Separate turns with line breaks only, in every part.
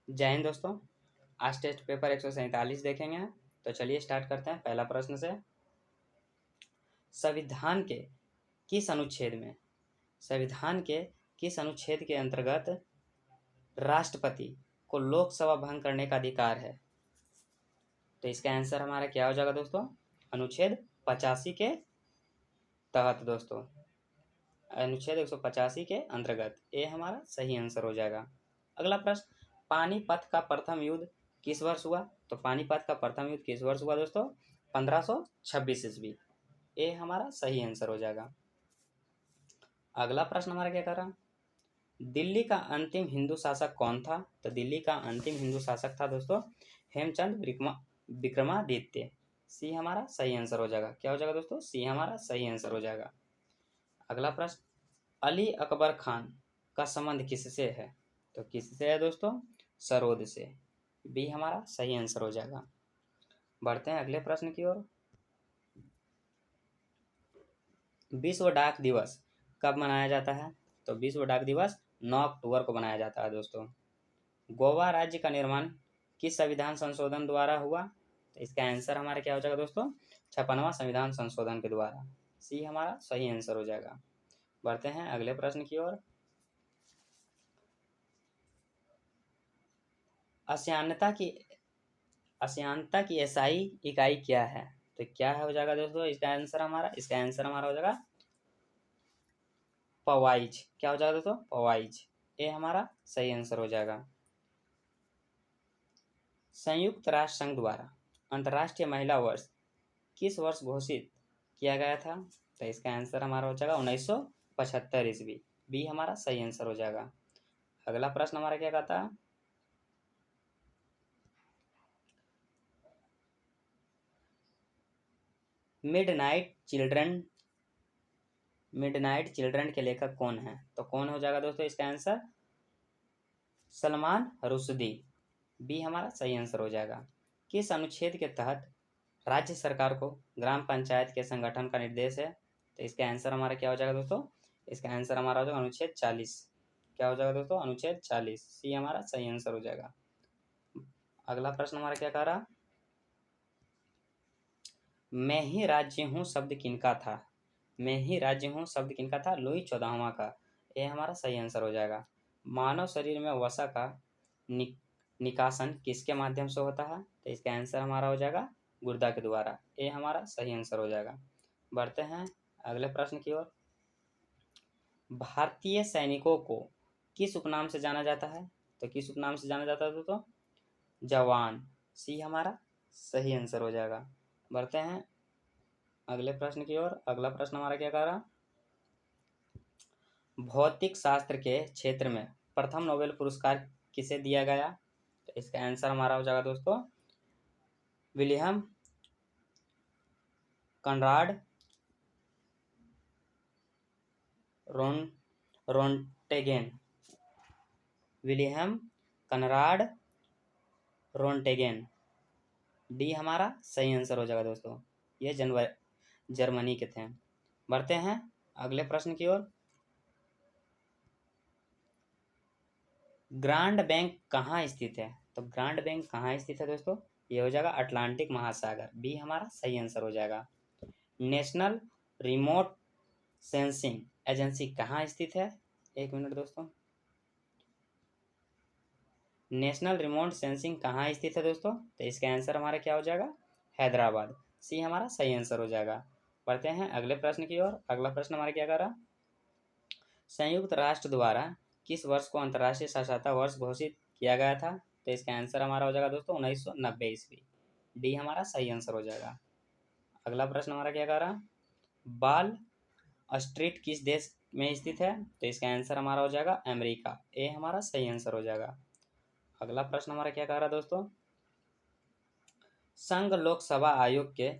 जय हिंद दोस्तों। आज टेस्ट पेपर 147 देखेंगे। तो चलिए स्टार्ट करते हैं पहला प्रश्न से। संविधान के किस अनुच्छेद के अंतर्गत राष्ट्रपति को लोकसभा भंग करने का अधिकार है? तो इसका आंसर हमारा क्या हो जाएगा दोस्तों? अनुच्छेद 85 के तहत दोस्तों, अनुच्छेद 185 के अंतर्गत ये हमारा सही आंसर हो जाएगा। अगला प्रश्न, पानीपत का प्रथम युद्ध किस वर्ष हुआ? तो पानीपत का प्रथम युद्ध किस वर्ष हुआ दोस्तों? 1526 ईस्वी। ये हमारा सही आंसर हो जाएगा। अगला प्रश्न हमारा क्या कर रहा, दिल्ली का अंतिम हिंदू शासक कौन था? तो दिल्ली का अंतिम हिंदू शासक था दोस्तों हेमचंद विक्रमादित्य। सी हमारा सही आंसर हो जाएगा। क्या हो जाएगा दोस्तों? सी हमारा सही आंसर हो जाएगा। अगला प्रश्न, अली अकबर खान का संबंध किससे है? तो किससे है दोस्तों? सरोद से। बी हमारा सही आंसर हो जाएगा। बढ़ते हैं अगले प्रश्न की ओर। विश्व डाक दिवस कब मनाया जाता है? तो विश्व डाक दिवस 9 अक्टूबर को मनाया जाता है दोस्तों। गोवा राज्य का निर्माण किस संविधान संशोधन द्वारा हुआ? तो इसका आंसर हमारा क्या हो जाएगा दोस्तों? 56वां संविधान संशोधन के द्वारा। सी हमारा सही आंसर हो जाएगा। बढ़ते हैं अगले प्रश्न की ओर। आसियानता की एसआई इकाई क्या है? तो क्या हो जाएगा दोस्तों इसका आंसर हमारा हो जाएगा पवाइज। क्या हो जाएगा दोस्तों? पवाइज। ये हमारा सही आंसर हो जाएगा। संयुक्त राष्ट्र संघ द्वारा अंतर्राष्ट्रीय महिला वर्ष किस वर्ष घोषित किया गया था? तो इसका आंसर हमारा हो जाएगा 1975 ईस्वी। बी हमारा सही आंसर हो जाएगा। अगला प्रश्न हमारा क्या कहता है, मिडनाइट चिल्ड्रन के लेखक कौन है? तो कौन हो जाएगा दोस्तों इसका आंसर? सलमान रुश्दी। बी हमारा सही आंसर हो जाएगा। किस अनुच्छेद के तहत राज्य सरकार को ग्राम पंचायत के संगठन का निर्देश है? तो इसका आंसर हमारा क्या हो जाएगा दोस्तों? इसका आंसर हमारा हो जाएगा अनुच्छेद 40। क्या हो जाएगा दोस्तों? अनुच्छेद 40। सी हमारा सही आंसर हो जाएगा। अगला प्रश्न हमारा क्या कह रहा, मैं ही राज्य हूँ शब्द किनका था? मैं ही राज्य हूँ शब्द किनका था? लुई 14वां का। यह हमारा सही आंसर हो जाएगा। मानव शरीर में वसा का निकासन किसके माध्यम से होता है? तो इसका आंसर हमारा हो जाएगा गुर्दा के द्वारा। ये हमारा सही आंसर हो जाएगा। बढ़ते हैं अगले प्रश्न की ओर। भारतीय सैनिकों को किस उपनाम से जाना जाता है? तो किस उपनाम से जाना जाता है दोस्तों? जवान। सी हमारा सही आंसर हो जाएगा। बढ़ते हैं अगले प्रश्न की ओर। अगला प्रश्न हमारा क्या कह रहा, भौतिक शास्त्र के क्षेत्र में प्रथम नोबेल पुरस्कार किसे दिया गया? तो इसका आंसर हमारा हो जाएगा दोस्तों William Conrad Roentgen. William Conrad Roentgen. D हमारा सही आंसर हो जाएगा दोस्तों। ये जर्मनी के थे। बढ़ते हैं अगले प्रश्न की ओर। ग्रांड बैंक कहाँ स्थित है? तो ग्रांड बैंक कहाँ स्थित है दोस्तों? ये हो जाएगा अटलांटिक महासागर। बी हमारा सही आंसर हो जाएगा। नेशनल रिमोट सेंसिंग एजेंसी कहाँ स्थित है? एक मिनट दोस्तों, नेशनल रिमोट सेंसिंग कहाँ स्थित है दोस्तों? तो इसका आंसर हमारा क्या हो जाएगा? हैदराबाद। सी हमारा सही आंसर हो जाएगा। बढ़ते हैं अगले प्रश्न की ओर। अगला प्रश्न हमारा क्या कर रहा, संयुक्त राष्ट्र द्वारा किस वर्ष को अंतर्राष्ट्रीय साक्षरता वर्ष घोषित किया गया था? तो इसका आंसर हमारा हो जाएगा दोस्तों 1990 ईस्वी। डी हमारा सही आंसर हो जाएगा। अगला प्रश्न हमारा क्या कर रहा, बाल स्ट्रीट किस देश में स्थित है? तो इसका आंसर हमारा हो जाएगा अमेरिका। ए हमारा सही आंसर हो जाएगा। अगला प्रश्न हमारा क्या कह रहा दोस्तों, संघ लोक सेवा आयोग के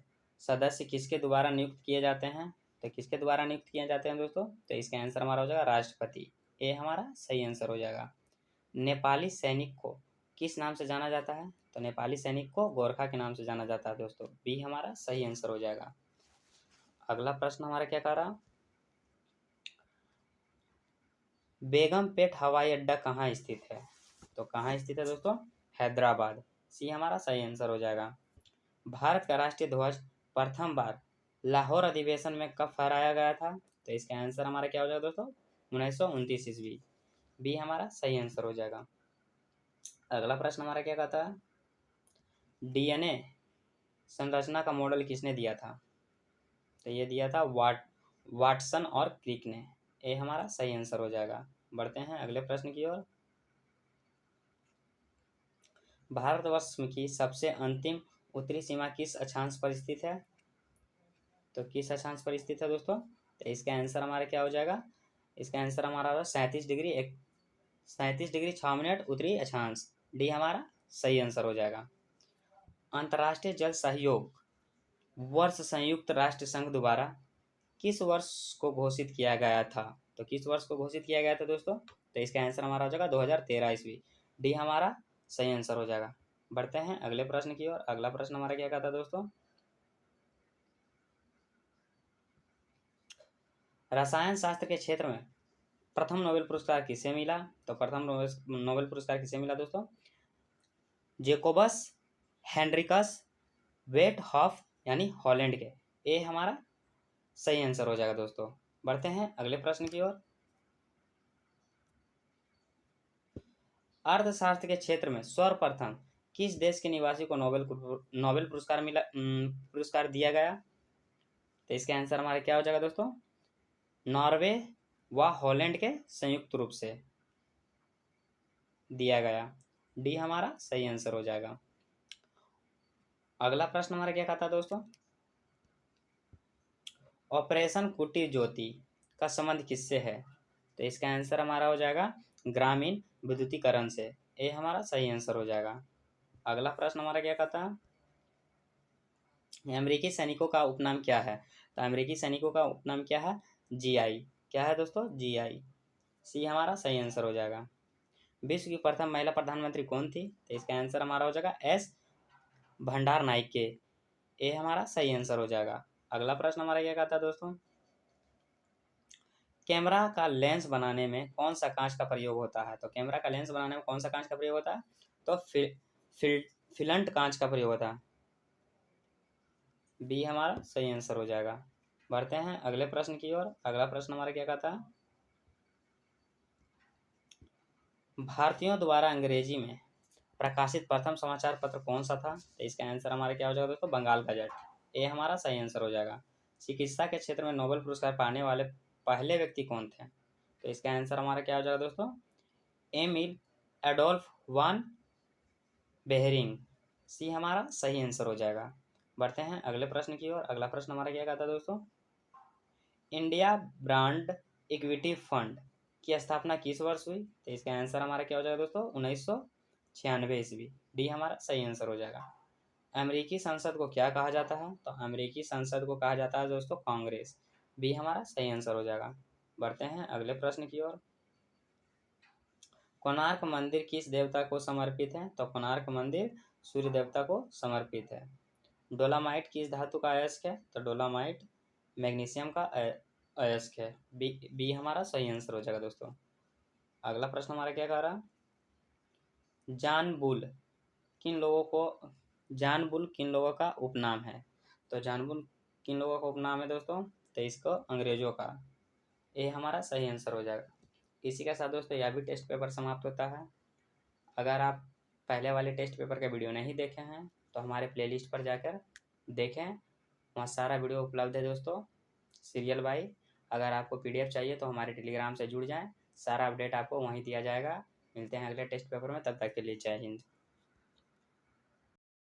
सदस्य किसके द्वारा नियुक्त किए जाते हैं? तो किसके द्वारा नियुक्त किए जाते हैं दोस्तों? तो इसका आंसर हमारा हो जाएगा राष्ट्रपति। ये हमारा सही आंसर हो जाएगा। नेपाली सैनिक को किस नाम से जाना जाता है? तो नेपाली सैनिक को गोरखा के नाम से जाना जाता है दोस्तों। बी हमारा सही आंसर हो जाएगा। अगला प्रश्न हमारा क्या कह रहा, बेगमपेट हवाई अड्डा कहाँ स्थित है? तो कहाँ स्थित है दोस्तों? हैदराबाद। सी हमारा सही आंसर हो जाएगा। भारत का राष्ट्रीय ध्वज प्रथम बार लाहौर अधिवेशन में कब फहराया गया था? तो इसका आंसर हमारा क्या हो जाएगा दोस्तों? 1929 ईस्वी। बी हमारा सही आंसर हो जाएगा। अगला प्रश्न हमारा क्या कहता है? डीएनए संरचना का मॉडल किसने दिया था? तो ये दिया था वाटसन और क्रिक ने। ये हमारा सही आंसर हो जाएगा। बढ़ते हैं अगले प्रश्न की ओर। भारतवर्ष की सबसे अंतिम उत्तरी सीमा किस अक्षांश पर स्थित है? तो किस अक्षांश पर स्थित है दोस्तों? तो इसका आंसर हमारा क्या हो जाएगा? इसका आंसर हमारा होगा 37 डिग्री 6 मिनट उत्तरी अक्षांश। डी हमारा सही आंसर हो जाएगा। अंतर्राष्ट्रीय जल सहयोग वर्ष संयुक्त राष्ट्र संघ द्वारा किस वर्ष को घोषित किया गया था? तो किस वर्ष को घोषित किया गया था दोस्तों? तो इसका आंसर हमारा हो जाएगा 2013 ईस्वी। डी हमारा सही आंसर हो जाएगा। बढ़ते हैं अगले प्रश्न की ओर। अगला प्रश्न हमारा क्या कहता है दोस्तों? रसायन शास्त्र के क्षेत्र में प्रथम नोबेल पुरस्कार किसे मिला? तो प्रथम नोबेल पुरस्कार किसे मिला दोस्तों? जेकोबस हेनरिकस वेटहॉफ यानी हॉलैंड के। ए हमारा सही आंसर हो जाएगा दोस्तों। बढ़ते हैं अगले प्रश्न की ओर। अर्थशास्त्र के क्षेत्र में सर्वप्रथम किस देश के निवासी को नोबेल पुरस्कार दिया गया? तो इसका आंसर हमारा क्या हो जाएगा दोस्तों? नॉर्वे व हॉलैंड के संयुक्त रूप से दिया गया। डी हमारा सही आंसर हो जाएगा। अगला प्रश्न हमारा क्या कहता है दोस्तों? ऑपरेशन कुटीर ज्योति का संबंध किससे है? तो इसका आंसर हमारा हो जाएगा ग्रामीण विद्युतीकरण से। ए हमारा सही आंसर हो जाएगा। अगला प्रश्न हमारा क्या कहता है? अमेरिकी सैनिकों का उपनाम क्या है? तो अमेरिकी सैनिकों का उपनाम क्या है? जीआई। क्या है दोस्तों? जीआई। सी हमारा सही आंसर हो जाएगा। विश्व की प्रथम महिला प्रधानमंत्री कौन थी? तो इसका आंसर हमारा हो जाएगा एस भंडार नाइके। ए हमारा सही आंसर हो जाएगा। अगला प्रश्न हमारा क्या कहता है दोस्तों? कैमरा का लेंस बनाने में कौन सा कांच का प्रयोग होता है? तो कैमरा का लेंस बनाने में कौन सा कांच का प्रयोग होता है? तो फिलंट कांच का प्रयोग होता है। बी हमारा सही आंसर हो जाएगा। बढ़ते हैं अगले प्रश्न की ओर। अगला प्रश्न हमारा क्या कहता है? भारतीयों द्वारा अंग्रेजी में प्रकाशित प्रथम समाचार पत्र कौन सा था? तो इसका आंसर हमारा क्या हो जाएगा दोस्तों? बंगाल गजट। ये हमारा सही आंसर हो जाएगा। चिकित्सा के क्षेत्र में नोबेल पुरस्कार पाने वाले पहले व्यक्ति कौन थे? तो इसका आंसर हमारा क्या हो जाएगा दोस्तों? एमिल एडोल्फ वान बेहरिंग। सी हमारा सही आंसर हो जाएगा। बढ़ते हैं अगले प्रश्न की ओर। अगला प्रश्न हमारा क्या कहता है दोस्तों? इंडिया ब्रांड इक्विटी फंड की स्थापना किस वर्ष हुई? तो इसका आंसर हमारा क्या हो जाएगा दोस्तों? 1996 ईस्वी। डी हमारा सही आंसर हो जाएगा। अमेरिकी संसद को क्या कहा जाता है? तो अमेरिकी संसद को कहा जाता है दोस्तों कांग्रेस। बी हमारा सही आंसर हो जाएगा। बढ़ते हैं अगले प्रश्न की ओर। कोणार्क मंदिर किस देवता को समर्पित है? तो कोणार्क मंदिर सूर्य देवता को समर्पित है। डोलामाइट किस धातु का अयस्क है? तो डोलामाइट मैग्नीशियम का अयस्क है। बी हमारा सही आंसर हो जाएगा दोस्तों। अगला प्रश्न हमारा क्या कह रहा है? जानबुल किन लोगों का उपनाम है? तो जानबुल किन लोगों का उपनाम है दोस्तों? तो इसको अंग्रेजों का। ये हमारा सही आंसर हो जाएगा। इसी के साथ दोस्तों यह भी टेस्ट पेपर समाप्त होता है। अगर आप पहले वाले टेस्ट पेपर का वीडियो नहीं देखे हैं तो हमारे प्लेलिस्ट पर जाकर देखें, वहाँ सारा वीडियो उपलब्ध है दोस्तों सीरियल वाइज। अगर आपको पीडीएफ चाहिए तो हमारे टेलीग्राम से जुड़ जाएं, सारा अपडेट आपको वहीं दिया जाएगा। मिलते हैं अगले टेस्ट पेपर में, तब तक के लिए जय हिंद।